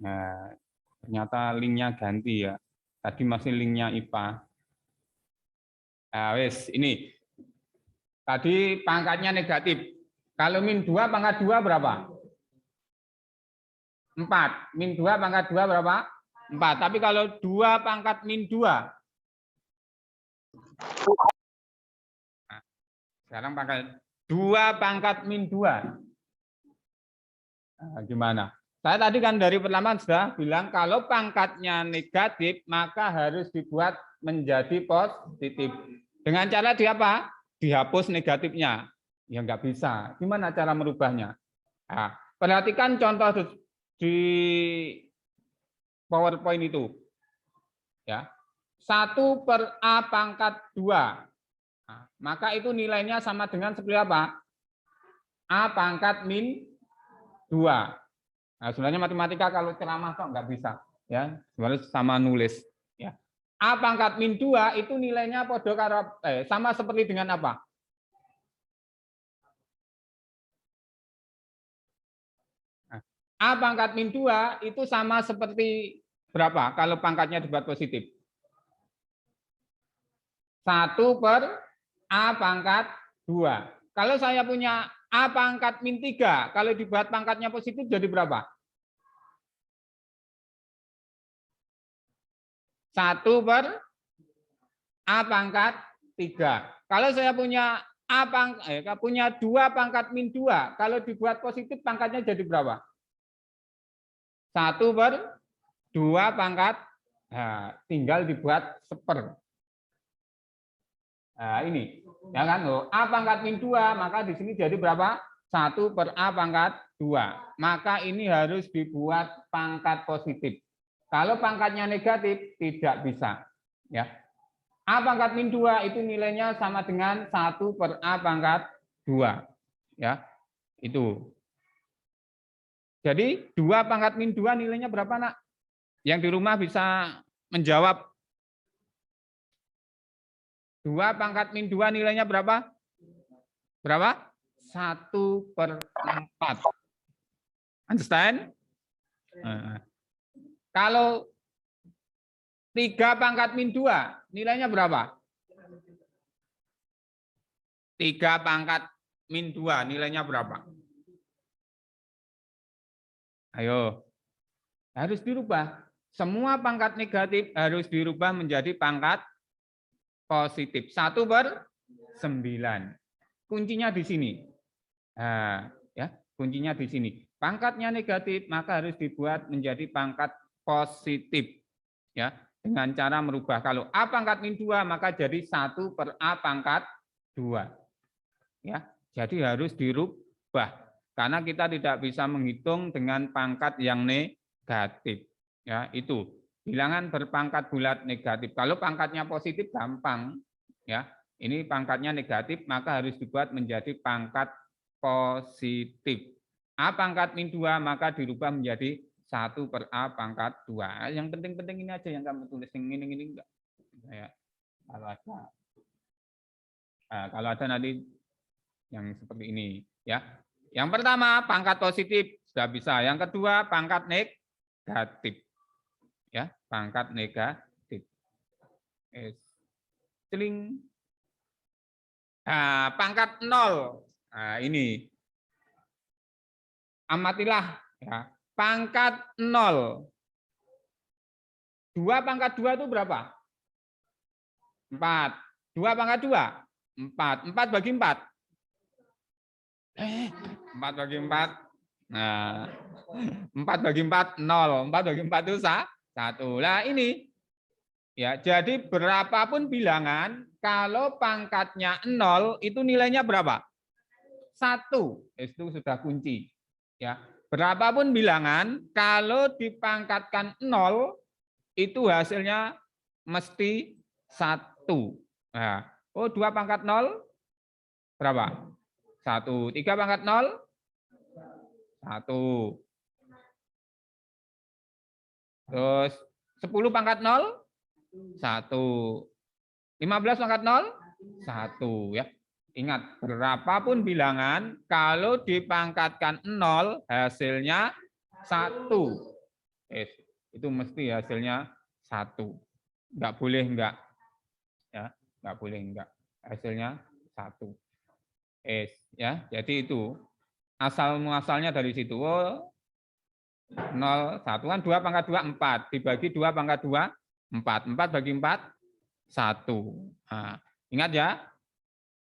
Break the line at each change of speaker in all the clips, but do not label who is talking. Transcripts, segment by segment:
Nah, ternyata linknya ganti ya. Tadi masih linknya IPA. Nah, wes ini. Tadi pangkatnya negatif. Kalau min 2 pangkat 2 berapa? 4. Min 2 pangkat 2 berapa? 4. Tapi kalau 2 pangkat min 2. Nah, sekarang pangkat 2 pangkat min 2. Nah, gimana? Saya tadi kan dari pertama sudah bilang kalau pangkatnya negatif maka harus dibuat menjadi positif. Dengan cara di apa? Dihapus negatifnya. Ya nggak bisa. Gimana cara merubahnya? Nah, perhatikan contoh di PowerPoint itu. Ya. 1 per A pangkat 2. Nah, maka itu nilainya sama dengan seperti apa? A pangkat min 2. Nah, sebenarnya matematika kalau ceramah kok nggak bisa, ya. Sebenarnya sama nulis, ya. A pangkat min 2 itu nilainya sama seperti dengan apa? Nah, A pangkat min 2 itu sama seperti berapa kalau pangkatnya dibuat positif? 1 per A pangkat 2. Kalau saya punya A pangkat min 3, kalau dibuat pangkatnya positif jadi berapa? 1 per A pangkat 3. Kalau saya punya punya 2 pangkat min 2, kalau dibuat positif pangkatnya jadi berapa? 1 per 2 pangkat, nah, tinggal dibuat seper. Nah, ini, ya kan? A pangkat min 2, maka di sini jadi berapa? 1 per A pangkat 2. Maka ini harus dibuat pangkat positif. Kalau pangkatnya negatif, tidak bisa. Ya. A pangkat min 2 itu nilainya sama dengan 1 per A pangkat 2. Ya, itu. Jadi 2 pangkat min 2 nilainya berapa, nak? Yang di rumah bisa menjawab. 2 pangkat min 2 nilainya berapa? Berapa? 1 per 4. Understand? Nah. Kalau 3 pangkat min 2 nilainya berapa? 3 pangkat min 2 nilainya berapa? Ayo. Harus dirubah. Semua pangkat negatif harus dirubah menjadi pangkat positif. 1 per 9. Kuncinya di sini. Nah, ya, kuncinya di sini. Pangkatnya negatif, maka harus dibuat menjadi pangkat positif. Ya, dengan cara merubah. Kalau A pangkat min 2, maka jadi 1 per A pangkat 2. Ya, jadi harus dirubah. Karena kita tidak bisa menghitung dengan pangkat yang negatif. Ya, itu. Bilangan berpangkat bulat negatif. Kalau pangkatnya positif gampang, ya. Ini pangkatnya negatif, maka harus dibuat menjadi pangkat positif. A pangkat min 2 maka dirubah menjadi 1 per A pangkat 2. Yang penting-penting ini aja yang kamu tulis. Yang ini enggak. Ya, kalau ada nanti yang seperti ini, ya. Yang pertama pangkat positif sudah bisa. Yang kedua pangkat negatif. Ya, pangkat negatif. Celing. Nah, pangkat 0. Nah, ini. Amatilah, ya. Pangkat 0. 2 pangkat 2 itu berapa? 4. 2 pangkat 2? 4. 4 bagi 4. 4 bagi 4. Nah, 4 bagi 4, 0. 4 bagi 4 itu 1. Nah, ini. Ya, jadi berapapun bilangan, kalau pangkatnya 0, itu nilainya berapa? 1. Itu sudah kunci. Ya, berapapun bilangan, kalau dipangkatkan 0, itu hasilnya mesti 1. Nah, 2 pangkat 0, berapa? 1. 3 pangkat 0, 1. Terus 10 pangkat 0, 1. 15 pangkat 0, 1. Ya. Ingat, berapapun bilangan, kalau dipangkatkan 0, hasilnya 1. Itu mesti hasilnya 1. Enggak boleh enggak. Ya, enggak boleh enggak. Hasilnya 1. Ya, jadi itu asal muasalnya dari situ. 0, 1 kan 2 pangkat 2, 4. Dibagi 2 pangkat 2, 4. 4 bagi 4, 1. Nah, ingat ya,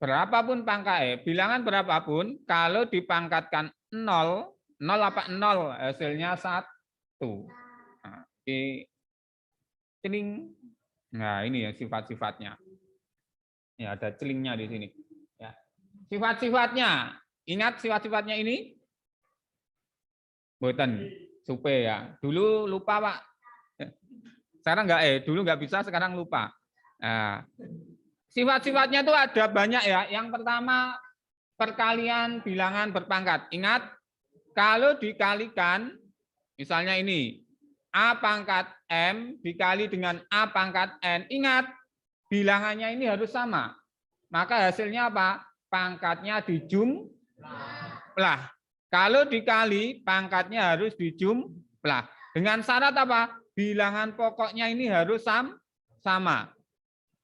berapapun pangkat, bilangan berapapun, kalau dipangkatkan 0, 0 apa 0, hasilnya 1. Nah, celing. Nah, ini ya sifat-sifatnya. Ya, ada celingnya di sini. Ya. Sifat-sifatnya, ingat sifat-sifatnya ini? Boten, supe ya. Dulu lupa Pak. Sekarang enggak, dulu enggak bisa, sekarang lupa. Nah, sifat-sifatnya itu ada banyak ya. Yang pertama, perkalian bilangan berpangkat. Ingat, kalau dikalikan, misalnya ini, A pangkat M dikali dengan A pangkat N. Ingat, bilangannya ini harus sama. Maka hasilnya apa? Pangkatnya dijumlah. Kalau dikali, pangkatnya harus dijumlah. Dengan syarat apa? Bilangan pokoknya ini harus sama.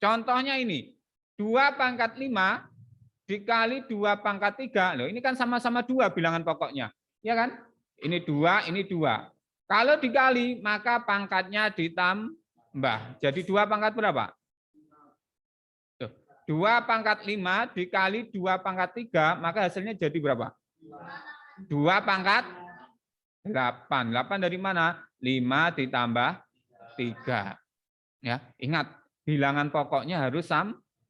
Contohnya ini, 2 pangkat 5 dikali 2 pangkat 3. Loh, ini kan sama-sama 2 bilangan pokoknya. Ya kan? Ini 2, ini 2. Kalau dikali, maka pangkatnya ditambah. Jadi 2 pangkat berapa? 2 pangkat 5 dikali 2 pangkat 3, maka hasilnya jadi berapa? 2 pangkat 8. 8 dari mana? 5 ditambah 3. Ya, ingat, bilangan pokoknya harus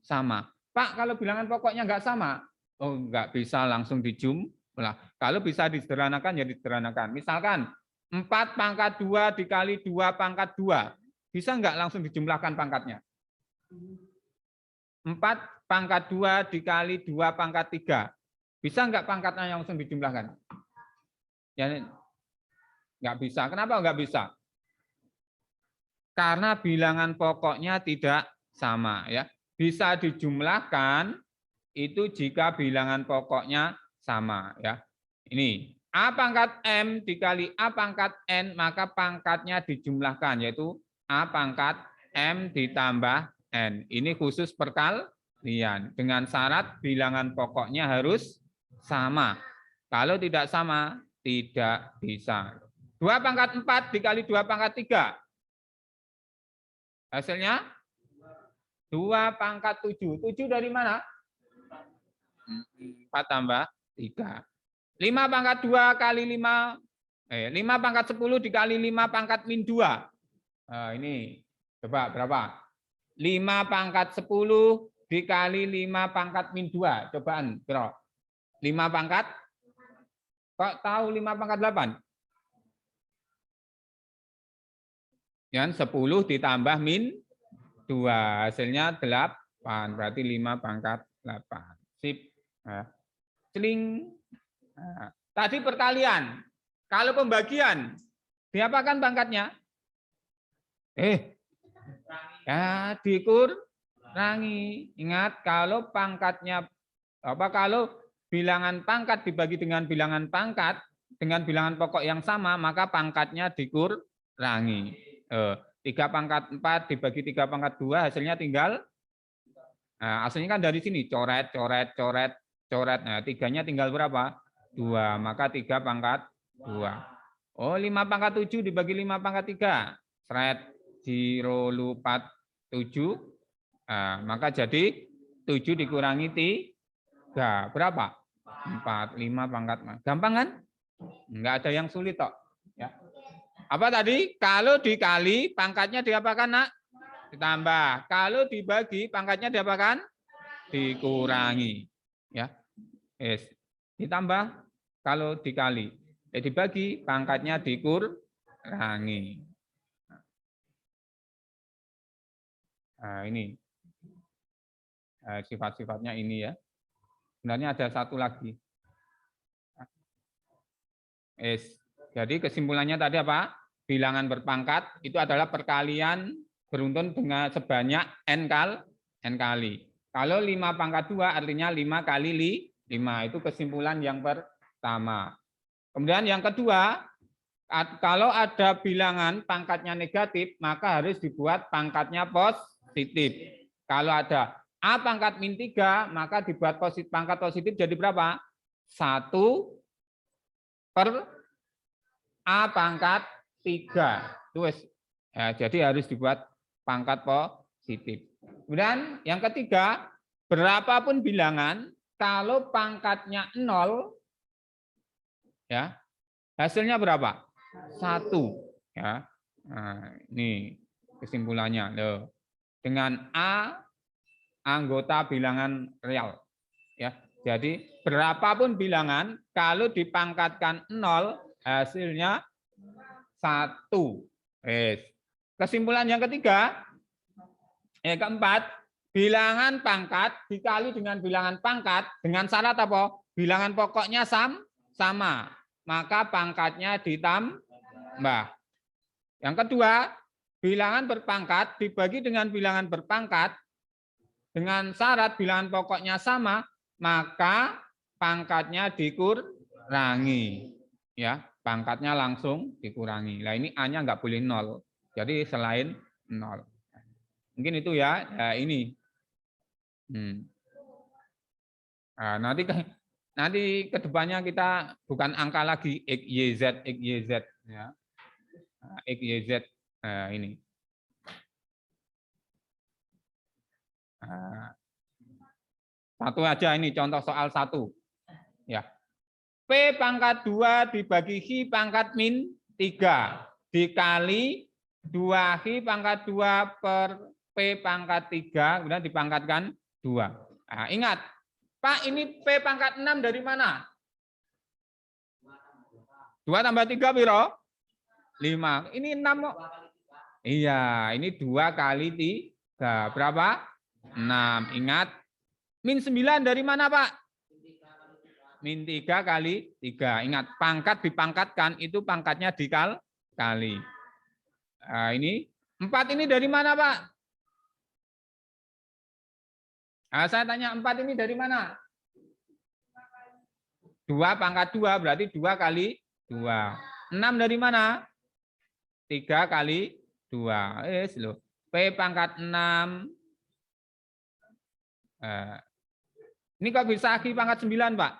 sama. Pak, kalau bilangan pokoknya enggak sama, oh enggak bisa langsung dijumlah. Kalau bisa disederhanakan, ya disederhanakan. Misalkan 4 pangkat 2 dikali 2 pangkat 2. Bisa enggak langsung dijumlahkan pangkatnya? 4 pangkat 2 dikali 2 pangkat 3. Bisa enggak pangkatnya langsung dijumlahkan? Ya, enggak bisa. Kenapa enggak bisa? Karena bilangan pokoknya tidak sama. Ya, bisa dijumlahkan itu jika bilangan pokoknya sama. Ya, ini A pangkat M dikali A pangkat N, maka pangkatnya dijumlahkan, yaitu A pangkat M ditambah N. Ini khusus perkalian. Dengan syarat bilangan pokoknya harus sama. Kalau tidak sama, tidak bisa. 2 pangkat 4 dikali 2 pangkat 3. Hasilnya 2 pangkat 7. 7 dari mana? 4 tambah 3. 5 pangkat 2 kali 5. 5 pangkat 10 dikali 5 pangkat min 2. Nah, ini coba berapa? 5 pangkat 10 dikali 5 pangkat min 2. Cobaan, bro. 5 pangkat? Kok tahu 5 pangkat 8? Yang 10 ditambah min 2. Hasilnya 8. Berarti 5 pangkat 8. Sip. Nah, celing. Nah, tadi perkalian. Kalau pembagian, diapakan pangkatnya? Ya, dikurangi. Ingat, kalau pangkatnya kalau bilangan pangkat dibagi dengan bilangan pangkat dengan bilangan pokok yang sama, maka pangkatnya dikurangi. 3 pangkat 4 dibagi 3 pangkat 2, hasilnya tinggal, nah, aslinya kan dari sini, coret, coret, coret, coret. Nah, 3-nya tinggal berapa? 2, maka 3 pangkat 2. Oh, 5 pangkat 7 dibagi 5 pangkat 3. Seret, 0, 4, 7. Nah, maka jadi 7 dikurangi 3. Berapa? 4, 5 pangkat. Gampang kan? Enggak ada yang sulit kok. Ya. Apa tadi? Kalau dikali, pangkatnya diapakan, Nak? Ditambah. Kalau dibagi, pangkatnya diapakan? Dikurangi. Ya. Ditambah. Kalau dikali. Dibagi, pangkatnya dikurangi. Nah, ini. Sifat-sifatnya ini ya. Sebenarnya ada satu lagi. Jadi kesimpulannya tadi apa? Bilangan berpangkat itu adalah perkalian beruntun dengan sebanyak n kali. Kalau 5 pangkat 2 artinya 5 kali 5. Itu kesimpulan yang pertama. Kemudian yang kedua, Kalau ada bilangan pangkatnya negatif, maka harus dibuat pangkatnya positif. Kalau ada A pangkat min 3, maka dibuat pangkat positif jadi berapa? 1 per A pangkat 3. Terus, ya, jadi harus dibuat pangkat positif. Kemudian yang ketiga, berapapun bilangan, kalau pangkatnya 0, ya, hasilnya berapa? 1. Ya. Nah, ini kesimpulannya. Loh. Dengan A anggota bilangan real. Ya. Jadi berapapun bilangan, kalau dipangkatkan 0, hasilnya 1. Kesimpulan yang ketiga, keempat, bilangan pangkat dikali dengan bilangan pangkat dengan syarat apa? Bilangan pokoknya sama. Maka pangkatnya ditambah. Yang kedua, bilangan berpangkat dibagi dengan bilangan berpangkat dengan syarat bilangan pokoknya sama, maka pangkatnya dikurangi. Ya, pangkatnya langsung dikurangi. Nah, ini A-nya nggak boleh 0. Jadi selain 0. Mungkin itu ya, ini. Nah, nanti kedepannya kita bukan angka lagi X, Y, Z, ya. X, Y, Z ini. Satu aja ini contoh soal 1. Ya. P pangkat 2 dibagi Hi pangkat min 3 dikali 2Hi pangkat 2 per P pangkat 3, kemudian dipangkatkan 2. Nah, ingat, Pak, ini P pangkat 6 dari mana? 2 tambah 3 piro? 5. Ini 6. Iya, ini 2 kali 3. Berapa? 6. Ingat, min 9 dari mana, Pak? Min 3 kali 3. Ingat, pangkat dipangkatkan, itu pangkatnya dikali. Nah, ini 4 ini dari mana, Pak? Nah, saya tanya 4 ini dari mana? 2 pangkat 2 berarti 2 kali 2. 6 dari mana? 3 kali 2. Loh. P pangkat 6. Ini kok bisa Hi pangkat 9, Pak?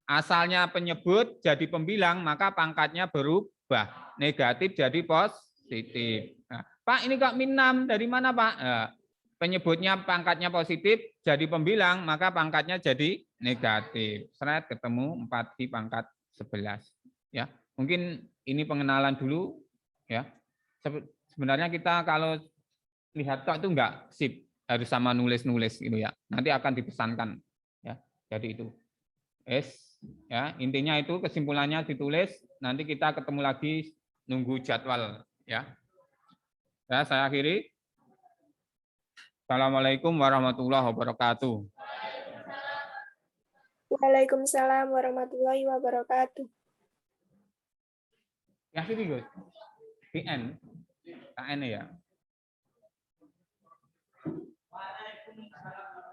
Asalnya penyebut jadi pembilang, maka pangkatnya berubah. Negatif jadi positif. Nah, Pak, ini kok min 6 dari mana, Pak? Penyebutnya pangkatnya positif, jadi pembilang, maka pangkatnya jadi negatif. Seret ketemu 4Hi pangkat 11. Ya, mungkin ini pengenalan dulu. Ya, sebenarnya kita kalau lihat kok itu enggak sip, harus sama nulis-nulis gitu ya. Nanti akan dipesankan. Ya, jadi itu. Ya, intinya itu kesimpulannya ditulis. Nanti kita ketemu lagi nunggu jadwal. Ya, saya akhiri. Assalamualaikum warahmatullahi wabarakatuh.
Waalaikumsalam warahmatullahi wabarakatuh.
Ya, sini Gus. KN ya. Waalaikumsalam.